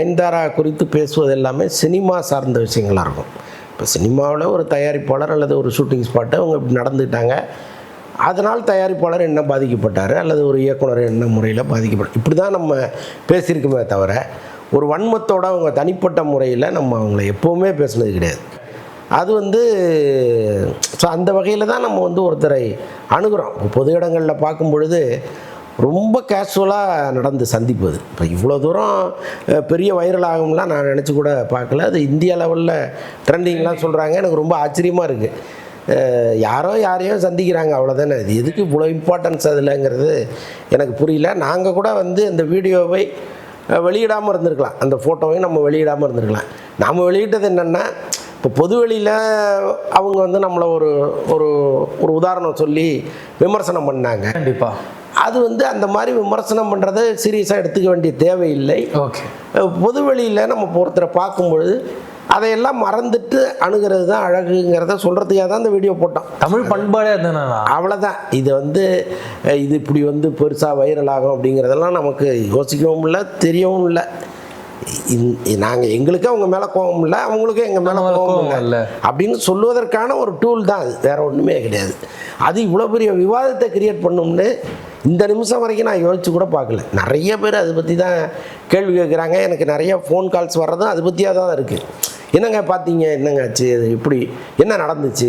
நயன்தாரா குறித்து பேசுவது எல்லாமே சினிமா சார்ந்த விஷயங்களாக இருக்கும். இப்போ சினிமாவில் ஒரு தயாரிப்பாளர் அல்லது ஒரு ஷூட்டிங் ஸ்பாட்டு அவங்க இப்படி நடந்துக்கிட்டாங்க, அதனால் தயாரிப்பாளர் என்ன பாதிக்கப்பட்டார் அல்லது ஒரு இயக்குனர் என்ன முறையில் பாதிக்கப்பட்டார், இப்படி தான் நம்ம பேசியிருக்குமே தவிர ஒரு வன்மத்தோடு அவங்க தனிப்பட்ட முறையில் நம்ம அவங்கள எப்போவுமே பேசுனது கிடையாது. அது ஸோ அந்த வகையில் தான் நம்ம ஒருத்தரை அணுகிறோம். பொது இடங்களில் பார்க்கும் பொழுது ரொம்ப கேஷுவலாக நடந்து சந்திப்பது. இப்போ இவ்வளோ தூரம் பெரிய வைரல் ஆகும்லாம் நான் நினச்சி கூட பார்க்கல. அது இந்தியா லெவலில் ட்ரெண்டிங்லாம் சொல்கிறாங்க. எனக்கு ரொம்ப ஆச்சரியமாக இருக்குது. யாரோ யாரையோ சந்திக்கிறாங்க, அவ்வளோதானே. அது எதுக்கு இவ்வளோ இம்பார்ட்டன்ஸ் அதில்ங்கிறது எனக்கு புரியல. நாங்கள் கூட அந்த வீடியோவை வெளியிடாமல் இருந்திருக்கலாம், அந்த ஃபோட்டோவையும் நம்ம வெளியிடாமல் இருந்திருக்கலாம். நாம் வெளியிட்டது என்னென்னா, இப்போ பொதுவெளியில் அவங்க நம்மளை ஒரு ஒரு ஒரு உதாரணம் சொல்லி விமர்சனம் பண்ணாங்க. கண்டிப்பாக அது அந்த மாதிரி விமர்சனம் பண்ணுறதை சீரியஸாக எடுத்துக்க வேண்டிய தேவையில்லை. ஓகே, பொதுவெளியில் நம்ம ஒருத்தரை பார்க்கும்பொழுது அதையெல்லாம் மறந்துட்டு அணுகிறது தான் அழகுங்கிறத சொல்கிறதுக்காக தான் இந்த வீடியோ போட்டோம். தமிழ் பண்பாடே இருந்தா அவ்வளோதான். இது இது இப்படி பெருசாக வைரல் ஆகும் அப்படிங்கிறதெல்லாம் நமக்கு யோசிக்கவும் இல்லை, தெரியவும் இல்லை. நாங்கள் எங்களுக்கு அவங்க மேலே கோபம் இல்லை, அவங்களுக்கும் எங்கள் மேலே கோபம் இல்லை அப்படின்னு சொல்லுவதற்கான ஒரு டூல் தான் அது, வேறு ஒன்றுமே கிடையாது. அது இவ்வளோ பெரிய விவாதத்தை கிரியேட் பண்ணும்னு இந்த நிமிஷம் வரைக்கும் நான் யோசிச்சு கூட பார்க்கல. நிறைய பேர் அதை பற்றி தான் கேள்வி கேட்குறாங்க. எனக்கு நிறைய ஃபோன் கால்ஸ் வர்றதும் அதை பற்றியாக தான் இருக்குது. என்னங்க பார்த்தீங்க, என்னங்க ஆச்சு, அது எப்படி என்ன நடந்துச்சு,